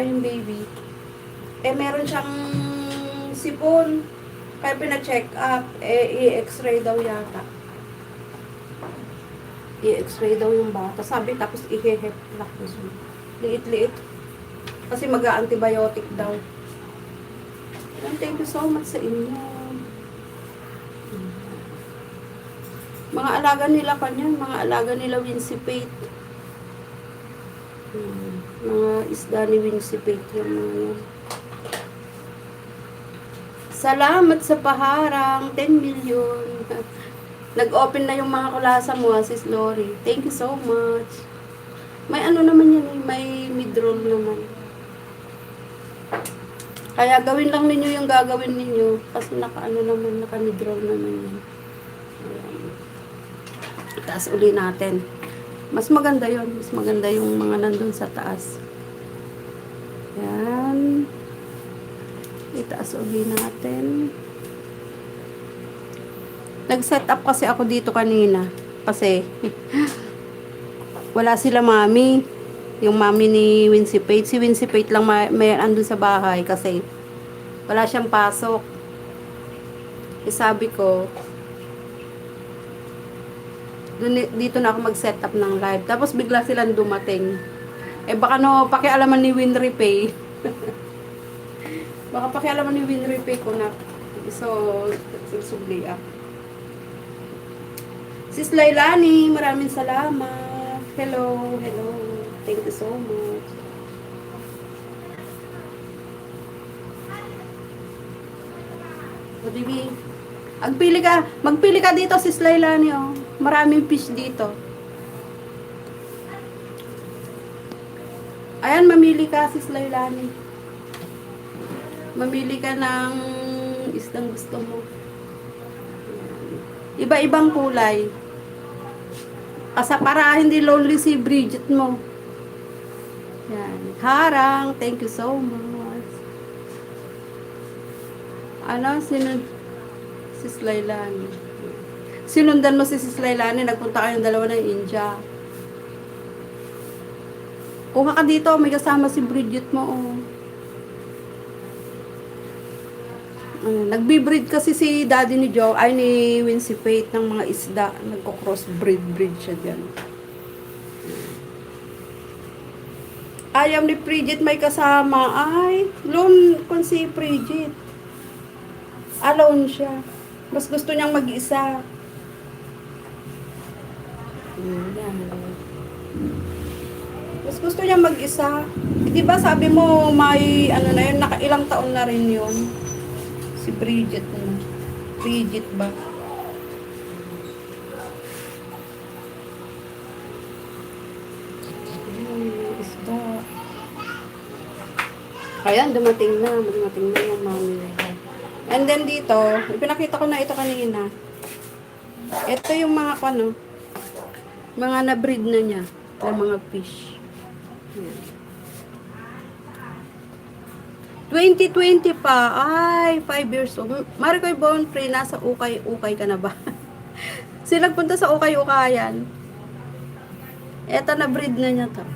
yung baby. Meron siyang sipon. Kaya pina-check up. I-x-ray daw yata. I-x-ray daw yung bata. Sabi tapos i-hep lactose. Liit-liit. Kasi mag-antibiotic daw. And thank you so much sa inyo. Mga alaga nila kanyan. Mga alaga nila Winsipate. Mga isda ni Winsipate yung mga yan. Salamat sa paharang. 10 million. Nag-open na yung mga kulasa mo, Sis Lori. Thank you so much. May ano naman yan eh. May mid-roll naman. Kaya gawin lang ninyo yung gagawin ninyo. Kasi naka-mid-roll naman yan. Ayan. Taas uli natin. Mas maganda yon. Mas maganda yung mga nandun sa taas. Yan. Itaas uli natin. Nag-set up kasi ako dito kanina. Kasi, wala sila mami. Yung mami ni Winsipate. Si Winsipate lang may andun sa bahay kasi wala siyang pasok. Sabi ko, dito na ako mag-set up ng live. Tapos bigla silang dumating. Baka pakialaman ni Winripay. Baka pakialaman ni Winripay ko na. So, susubli ako. Sis Lailani, maraming salamat. Hello, hello. Thank you so much. O, Dibi, magpili ka dito, Sis Lailani, oh. Maraming fish dito. Ayan, mamili ka, Sis Lailani. Mamili ka ng isdang gusto mo. Iba-ibang kulay. Kasi para hindi lonely si Bridget mo. Yan. Harang, thank you so much. Ano, Sis Lailani. Sinundan mo si Sis Lailani, nagpunta kayong dalawa ng India. Kuha ka dito, may kasama si Bridget mo, oh. Nagbi-breed kasi si daddy ni Joe, ay ni Winsipate ng mga isda. Nagko-cross breed siya dyan. Ayaw ni Bridget may kasama. Ay, lone kung si Bridget. Alone siya. Mas gusto niyang mag-isa. Mas gusto niyang mag-isa. Di ba sabi mo may ano na yun, nakailang taon na rin yun. Si Bridget na. Bridget ba? Isda. Ayan, dumating na. Dumating na yung mami. And then dito, ipinakita ko na ito kanina. Ito yung mga mga na-breed na niya. Ng mga fish. Ayan. 2020 pa. Ay, 5 years old. Maricoy Bonfrey, nasa ukay ka na ba? Sila nagpunta sa ukay-ukayan. Eto na breed na niya to.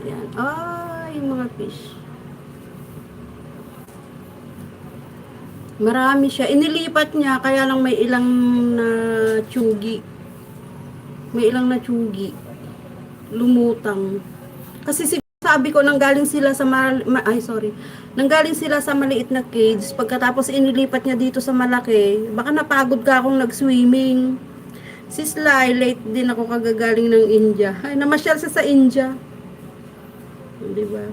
Ayan. Ay, yung mga fish. Marami siya. Inilipat niya, kaya lang may ilang na tsugi. May ilang na tsugi. Lumutang. Kasi sabi ko, nanggaling sila sa nanggaling sila sa maliit na cage. Pagkatapos inilipat niya dito sa malaki, baka napagod ka akong nag-swimming. Sis Lai, late din ako kagagaling ng India. Ay, namasyal siya sa India. Diba?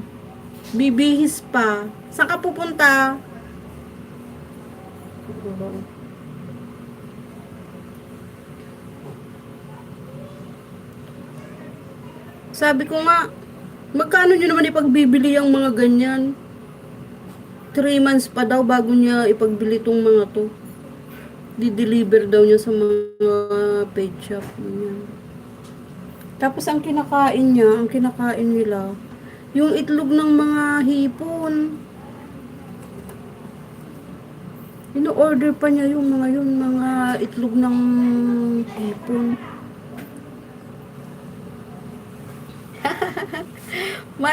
Bibihis pa. Saan ka pupunta? Sabi ko nga, magkano nyo naman ipagbibili ang mga ganyan? 3 months pa daw bago niya ipagbili tong mga to. Di-deliver daw niya sa mga pet shop. Ganyan. Tapos ang kinakain nila, yung itlog ng mga hipon. Ino-order pa niya yung mga itlog ng hipon.